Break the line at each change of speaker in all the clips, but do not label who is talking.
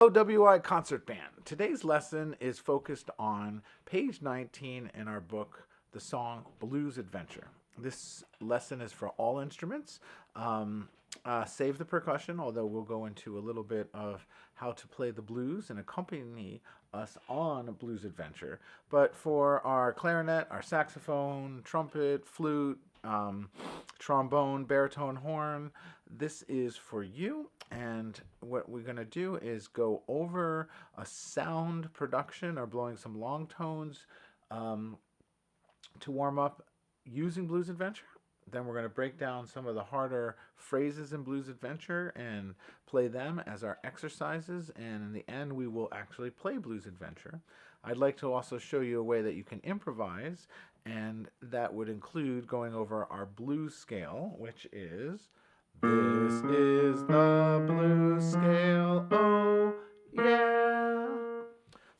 OWI Concert Band. Today's lesson is focused on page 19 in our book, the song Blues Adventure. This lesson is for all instruments, save the percussion, although we'll go into a little bit of how to play the blues and accompany us on Blues Adventure. But for our clarinet, our saxophone, trumpet, flute, trombone, baritone, horn, this is for you. And what we're going to do is go over a sound production or blowing some long tones to warm up using Blues Adventure. Then we're going to break down some of the harder phrases in Blues Adventure and play them as our exercises. And in the end, we will actually play Blues Adventure. I'd like to also show you a way that you can improvise, and that would include going over our blues scale, which is this is the blues scale, oh yeah.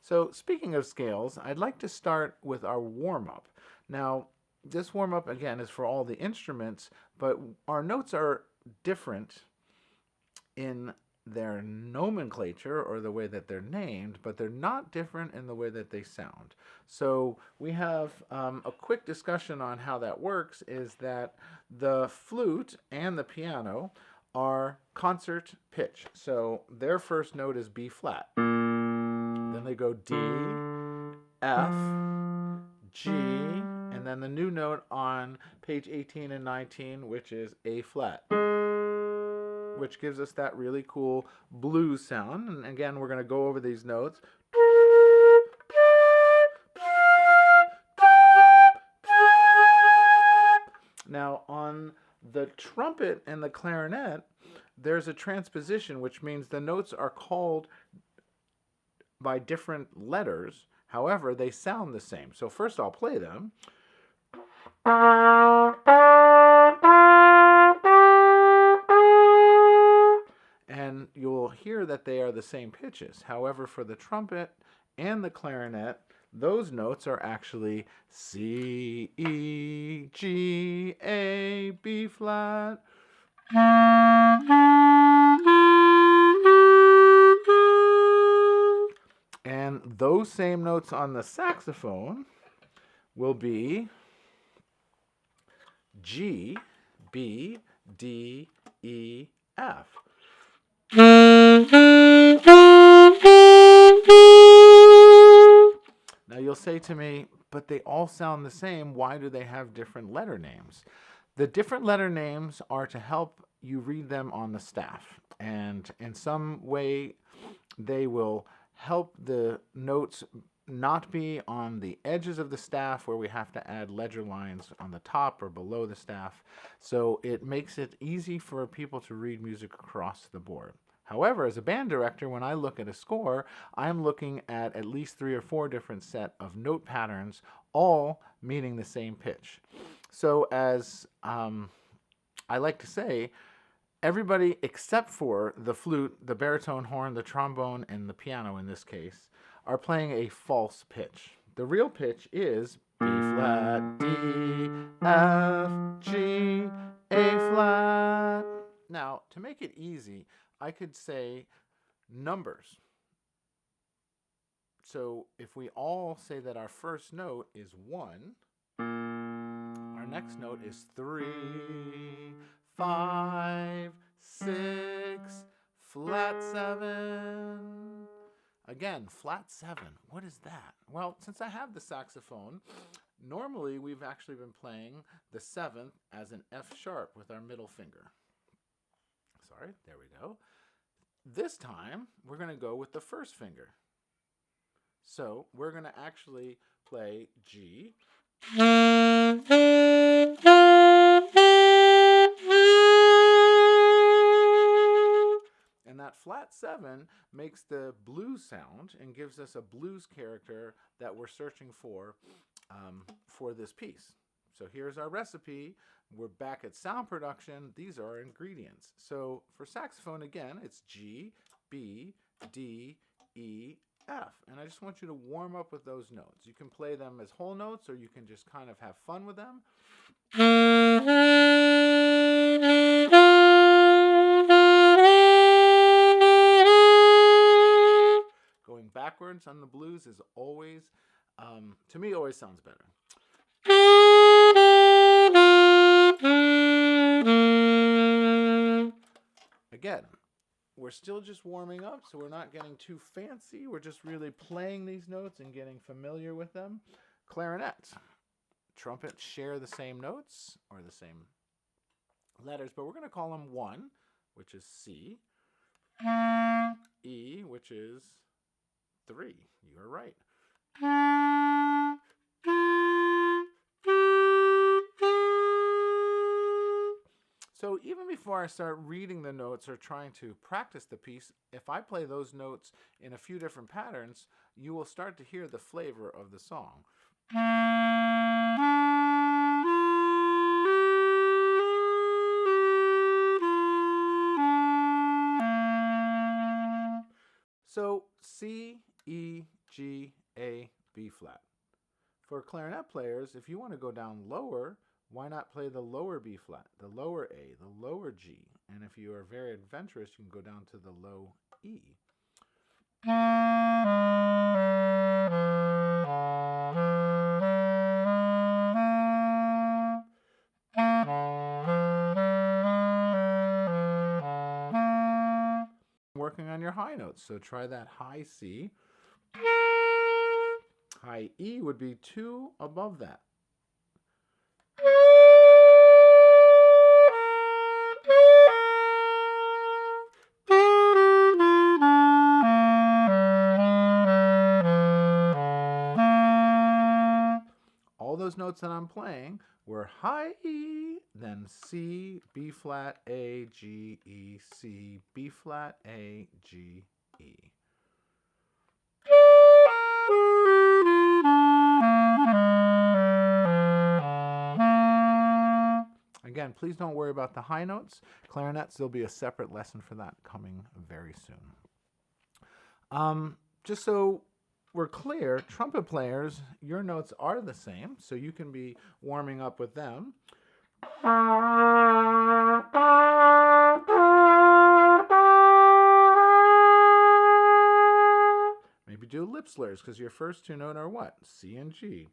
So speaking of scales, I'd like to start with our warm-up. Now, this warm-up, again, is for all the instruments, but our notes are different in their nomenclature or the way that they're named, but they're not different in the way that they sound. So we have a quick discussion on how that works is that the flute and the piano are concert pitch. So their first note is B flat. Then they go D, F, G, and then the new note on page 18 and 19, which is A flat, which gives us that really cool blues sound. And again, we're going to go over these notes. Now, on the trumpet and the clarinet, there's a transposition, which means the notes are called by different letters. However, they sound the same. So first I'll play them. And you'll hear that they are the same pitches. However, for the trumpet and the clarinet, those notes are actually C, E, G, A, B flat. And those same notes on the saxophone will be G, B, D, E, F. Now you'll say to me, but they all sound the same. Why do they have different letter names? The different letter names are to help you read them on the staff. And in some way, they will help the notes not be on the edges of the staff where we have to add ledger lines on the top or below the staff. So it makes it easy for people to read music across the board. However, as a band director, when I look at a score, I'm looking at least 3 or 4 different set of note patterns, all meaning the same pitch. So as I like to say, everybody except for the flute, the baritone horn, the trombone, and the piano in this case, are playing a false pitch. The real pitch is B flat, D, F, G, A flat. Now, to make it easy, I could say numbers. So if we all say that our first note is 1, our next note is 3, 5, 6, flat 7. Again, flat 7. What is that? Well, since I have the saxophone, normally we've actually been playing the 7th as an F sharp with our middle finger. Sorry, there we go. This time, we're going to go with the first finger. So we're going to actually play G. And that flat 7 makes the blues sound and gives us a blues character that we're searching for this piece. So here's our recipe. We're back at sound production. These are our ingredients. So for saxophone, again, it's G, B, D, E, F. And I just want you to warm up with those notes. You can play them as whole notes, or you can just kind of have fun with them. backwards on the blues is always, to me, always sounds better. Again, we're still just warming up, so we're not getting too fancy. We're just really playing these notes and getting familiar with them. Clarinet. Trumpets share the same notes or the same letters, but we're going to call them one, which is C, E, which is 3. You're right. So even before I start reading the notes or trying to practice the piece, if I play those notes in a few different patterns, you will start to hear the flavor of the song. So C, E, G, A, B flat. For clarinet players, if you want to go down lower, why not play the lower B flat, the lower A, the lower G? And if you are very adventurous, you can go down to the low E. Working on your high notes, so try that high C. High E would be 2 above that. All those notes that I'm playing were high E, then C, B flat, A, G, E, C, B flat, A, G, E. Again, please don't worry about the high notes. Clarinets, there'll be a separate lesson for that coming very soon. Just so we're clear, trumpet players, your notes are the same, so you can be warming up with them. Maybe do lip slurs, because your first 2 notes are what? C and G.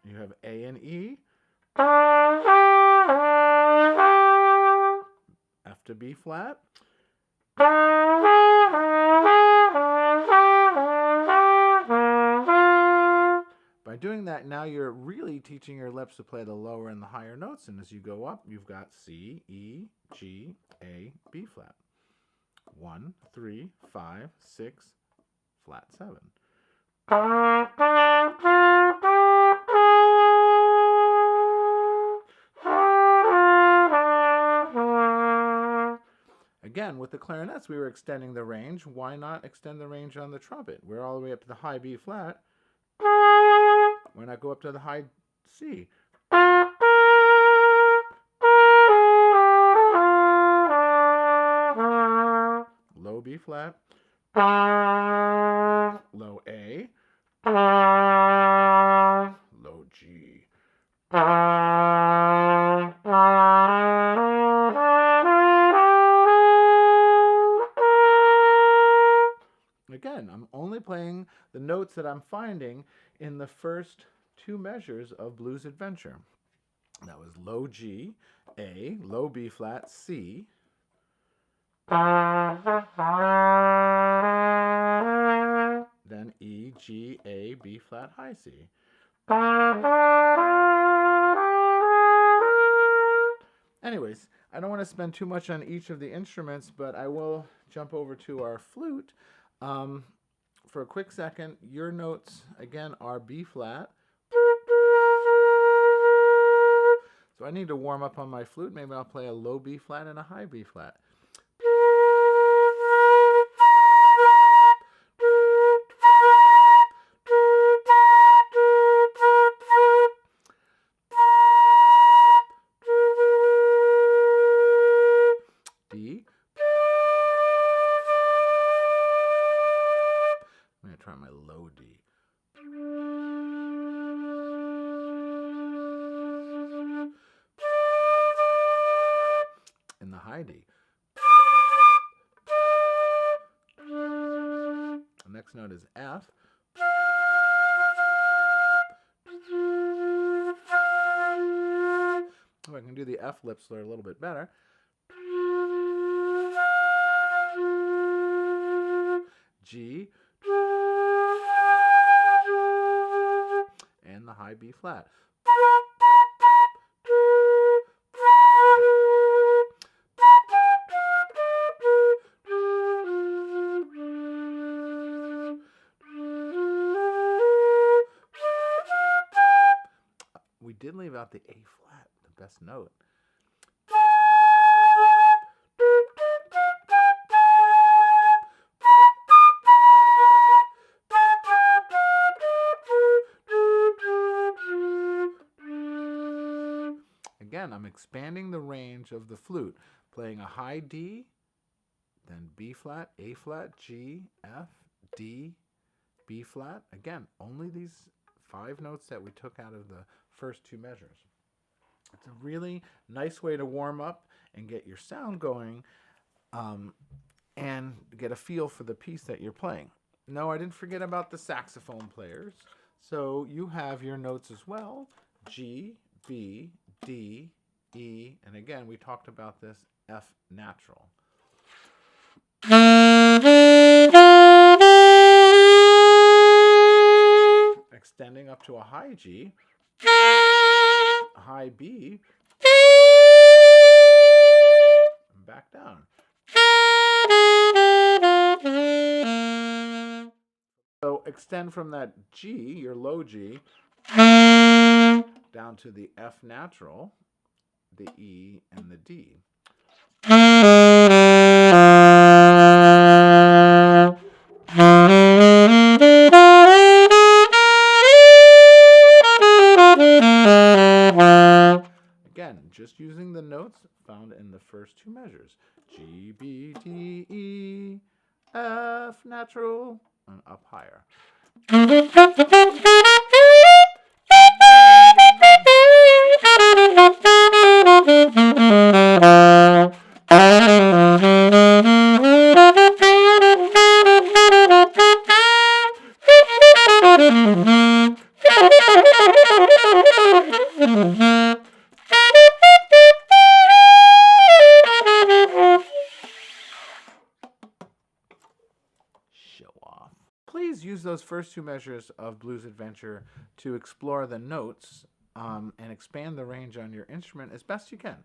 You have A and E. F to B flat. By doing that, now you're really teaching your lips to play the lower and the higher notes. And as you go up, you've got C, E, G, A, B flat. 1, 3, 5, 6, flat 7. Again, with the clarinets, we were extending the range. Why not extend the range on the trumpet? We're all the way up to the high B flat. Why not go up to the high C? Low B flat. Low A. Low G. Again, I'm only playing the notes that I'm finding in the first 2 measures of Blues Adventure. That was low G, A, low B flat, C. Then E, G, A, B flat, high C. Anyways, I don't want to spend too much on each of the instruments, but I will jump over to our flute. For a quick second, your notes, again, are B flat. So I need to warm up on my flute. Maybe I'll play a low B flat and a high B flat. D. I'm going to try my low D. In the high D. next note is F. Oh, I can do the F lip slur a little bit better. G. And the high B flat. We did leave out the A flat, the best note. Again, I'm expanding the range of the flute, playing a high D, then B flat, A flat, G, F, D, B flat. Again, only these 5 notes that we took out of the first 2 measures. It's a really nice way to warm up and get your sound going, and get a feel for the piece that you're playing. No, I didn't forget about the saxophone players. So you have your notes as well: G, B, D, E, and again, we talked about this, F natural. Extending up to a high G, a high B, and back down. So extend from that G, your low G, down to the F natural, the E, and the D. Again, just using the notes found in the first 2 measures. G, B, D, E, F natural, and up higher. Show off. Please use those first 2 measures of Blues Adventure to explore the notes and expand the range on your instrument as best you can.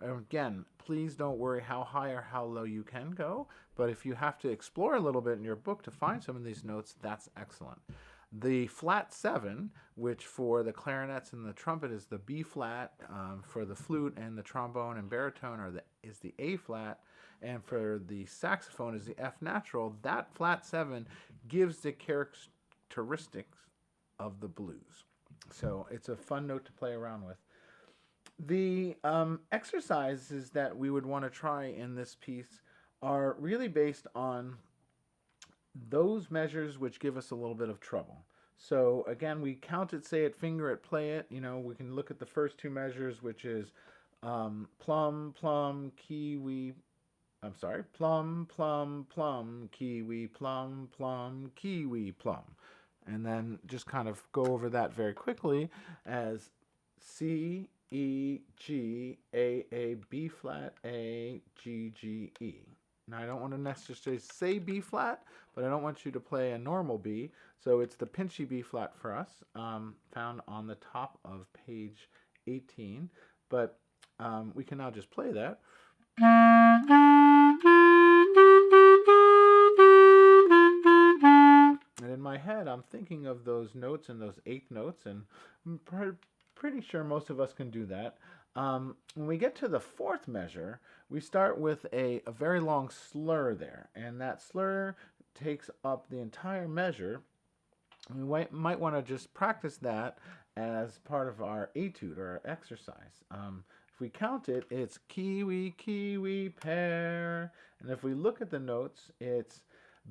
Again, please don't worry how high or how low you can go, but if you have to explore a little bit in your book to find some of these notes, that's excellent. The flat 7, which for the clarinets and the trumpet is the B flat, for the flute and the trombone and baritone is the A flat, and for the saxophone is the F natural, that flat 7 gives the characteristics of the blues. So it's a fun note to play around with. The exercises that we would want to try in this piece are really based on those measures which give us a little bit of trouble. So again, we count it, say it, finger it, play it. You know, we can look at the first 2 measures, which is plum, plum, kiwi. I'm sorry, plum, plum, plum, kiwi, plum, plum, kiwi, plum. And then just kind of go over that very quickly as C, E, G, A, B flat, A, G, G, E. Now, I don't want to necessarily say B flat, but I don't want you to play a normal B. So it's the pinchy B flat for us, found on the top of page 18. But we can now just play that. And in my head, I'm thinking of those notes and those 8 notes, and I'm pretty sure most of us can do that. When we get to the 4th measure, we start with a very long slur there, and that slur takes up the entire measure. We might want to just practice that as part of our etude or our exercise. If we count it, it's kiwi, kiwi, pear. And if we look at the notes, it's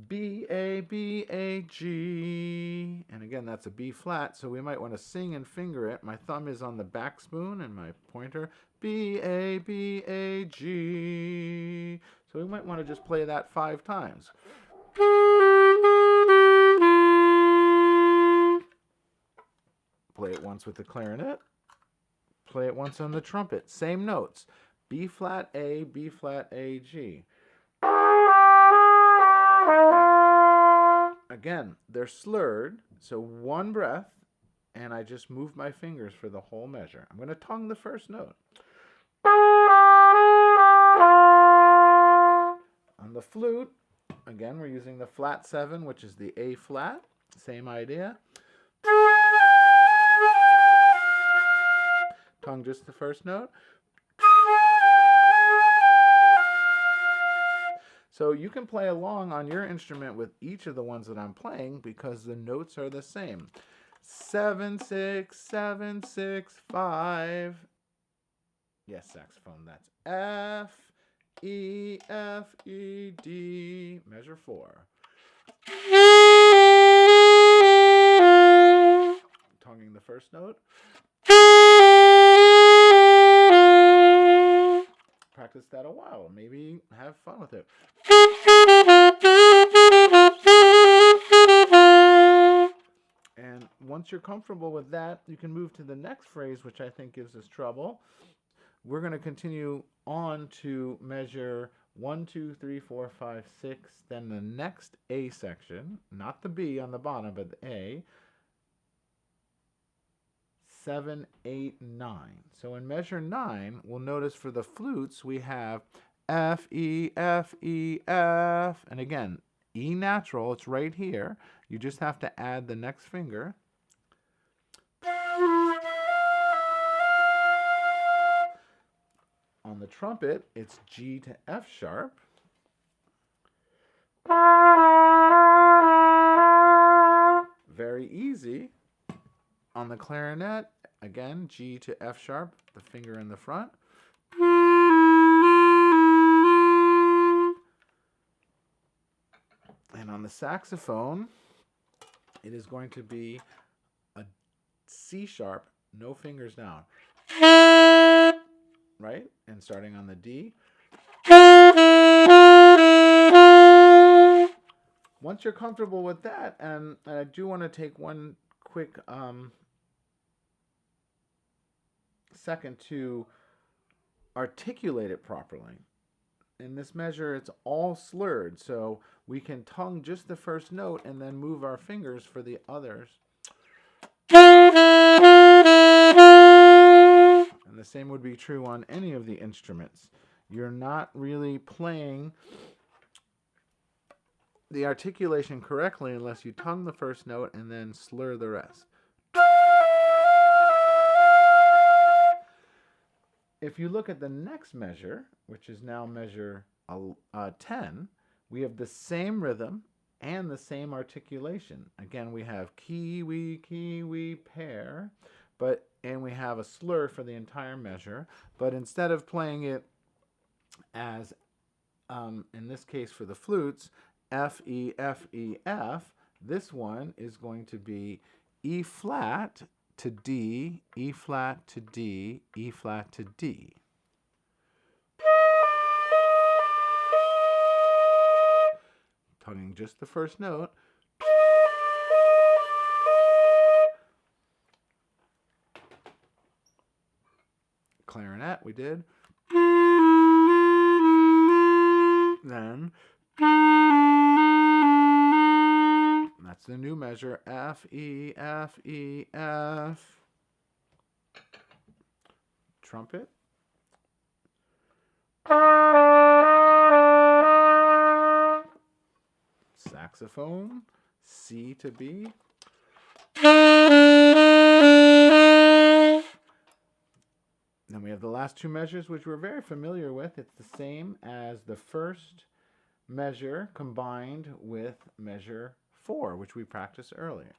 B, A, B, A, G. And again, that's a B flat, so we might want to sing and finger it. My thumb is on the back spoon and my pointer, B, A, B, A, G. So we might want to just play that 5 times. Play it once with the clarinet. Play it once on the trumpet. Same notes. B flat, A, B flat, A, G. Again, they're slurred, so one breath, and I just move my fingers for the whole measure. I'm going to tongue the first note. On the flute, again, we're using the flat 7, which is the A flat. Same idea. Tongue just the first note. So you can play along on your instrument with each of the ones that I'm playing because the notes are the same. 7, 6, 7, 6, 5. Yes, saxophone, that's F, E, F, E, D, measure 4. Tonguing the first note. Practice that a while. Maybe have fun with it. And once you're comfortable with that, you can move to the next phrase, which I think gives us trouble. We're going to continue on to measure 1, 2, 3, 4, 5, 6. Then the next A section, not the B on the bottom, but the A. 7, 8, 9. So in measure 9, we'll notice for the flutes we have F, E, F, E, F. And again, E natural, it's right here. You just have to add the next finger. On the trumpet, it's G to F sharp. Very easy. On the clarinet, again, G to F sharp, the finger in the front. And on the saxophone, it is going to be a C sharp, no fingers down. Right? And starting on the D. Once you're comfortable with that, and I do want to take one quick second to articulate it properly. In this measure, it's all slurred, so we can tongue just the first note and then move our fingers for the others. And the same would be true on any of the instruments. You're not really playing the articulation correctly unless you tongue the first note and then slur the rest. If you look at the next measure, which is now measure 10, we have the same rhythm and the same articulation. Again, we have kiwi, pair, and we have a slur for the entire measure. But instead of playing it as, in this case for the flutes, F, E, F, E, F, this one is going to be E flat to D, E flat to D, E flat to D. Tonguing just the first note. Clarinet, we did. Then that's the new measure, F, E, F, E, F. Trumpet. Saxophone, C to B. Then we have the last two measures, which we're very familiar with. It's the same as the first measure combined with measure 4, which we practiced earlier.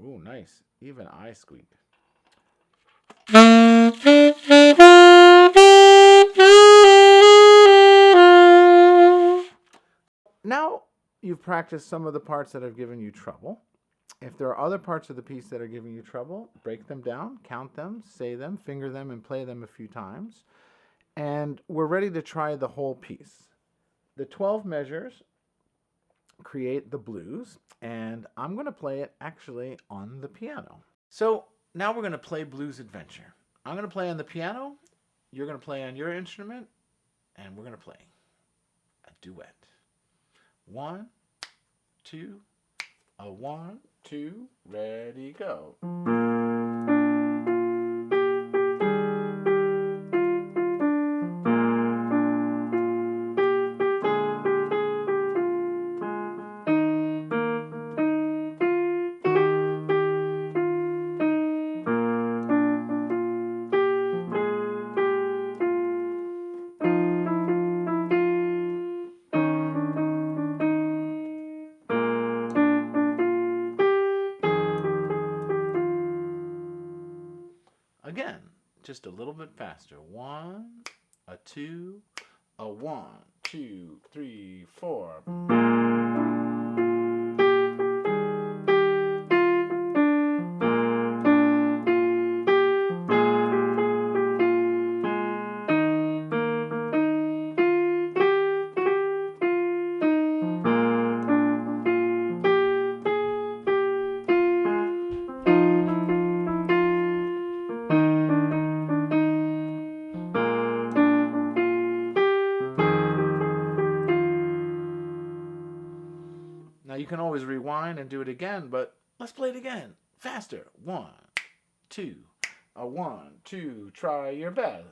Ooh, nice. Even I squeak. Now you've practiced some of the parts that have given you trouble. If there are other parts of the piece that are giving you trouble, break them down, count them, say them, finger them, and play them a few times. And we're ready to try the whole piece. The 12 measures create the blues, and I'm going to play it actually on the piano. So now we're going to play Blues Adventure. I'm going to play on the piano, you're going to play on your instrument, and we're going to play a duet. 1, 2, a 1, 2, ready, go. Again, just a little bit faster. 1, a 2, a 1, 2, 3, 4. Now you can always rewind and do it again, but let's play it again. Faster. 1, 2, a 1, 2, try your best.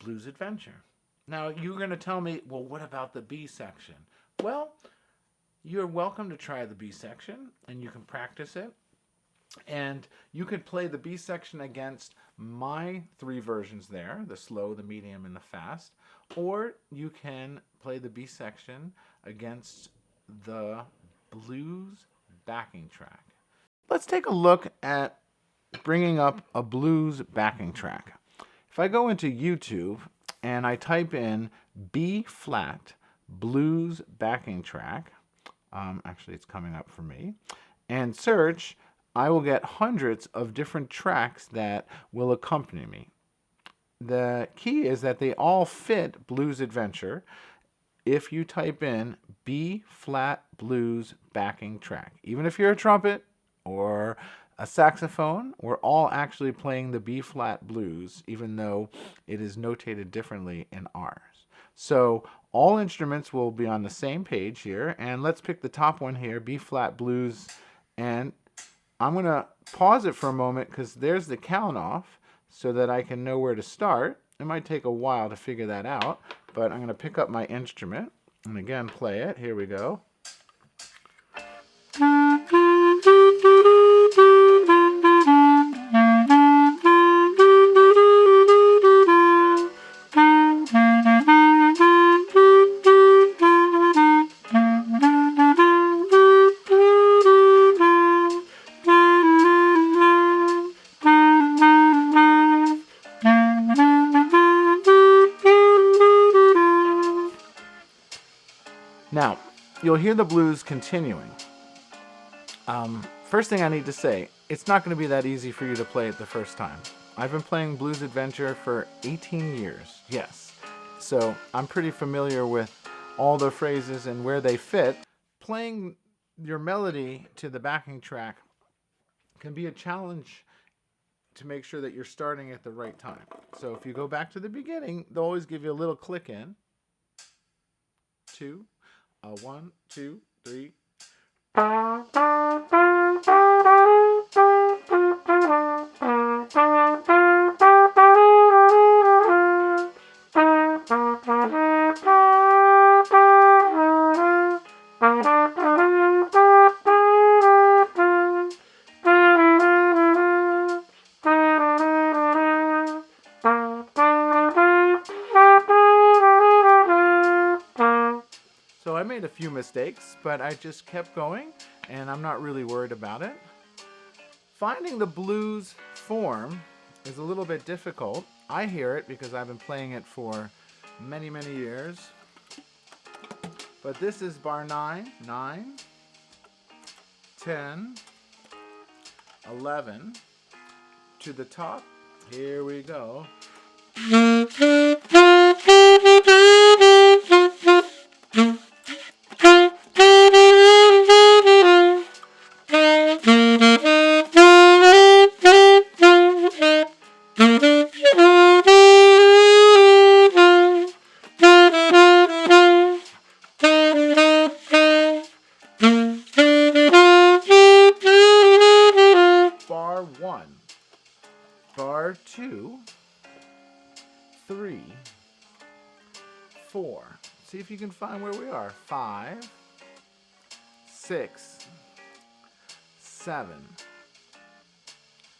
Blues Adventure. Now you're going to tell me, well, what about the B section? Well, you're welcome to try the B section, and you can practice it. And you could play the B section against my 3 versions there, the slow, the medium, and the fast. Or you can play the B section against the blues backing track. Let's take a look at bringing up a blues backing track. If I go into YouTube and I type in B flat blues backing track, actually it's coming up for me, and search, I will get hundreds of different tracks that will accompany me. The key is that they all fit Blues Adventure if you type in B flat blues backing track. Even if you're a trumpet or a saxophone, we're all actually playing the B flat blues, even though it is notated differently in ours. So all instruments will be on the same page here, and let's pick the top one here, B flat blues, and I'm going to pause it for a moment because there's the count off so that I can know where to start. It might take a while to figure that out, but I'm going to pick up my instrument and again play it. Here we go. Now, you'll hear the blues continuing. First thing I need to say, it's not going to be that easy for you to play it the first time. I've been playing Blues Adventure for 18 years, yes. So I'm pretty familiar with all the phrases and where they fit. Playing your melody to the backing track can be a challenge to make sure that you're starting at the right time. So if you go back to the beginning, they'll always give you a little click in. 2, 1, 2, 3. few mistakes, but I just kept going, and I'm not really worried about it. Finding the blues form is a little bit difficult. I hear it because I've been playing it for many, many years. But this is bar 9, 9, 10, 11, to the top. Here we go. Bar 1, bar 2, 3, 4. See if you can find where we are. 5, 6, 7,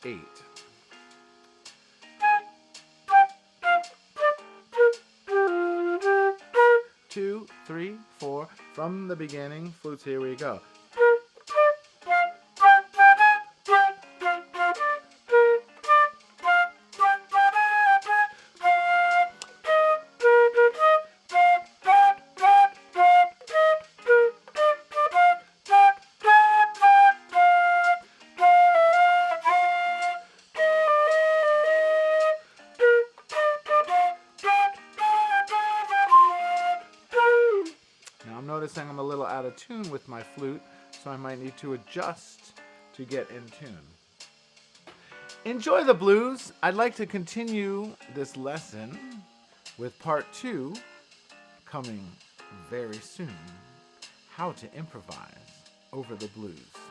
8. Two, three, four. From the beginning, flutes, here we go. I'm noticing I'm a little out of tune with my flute, so I might need to adjust to get in tune. Enjoy the blues. I'd like to continue this lesson with part 2 coming very soon. How to improvise over the blues.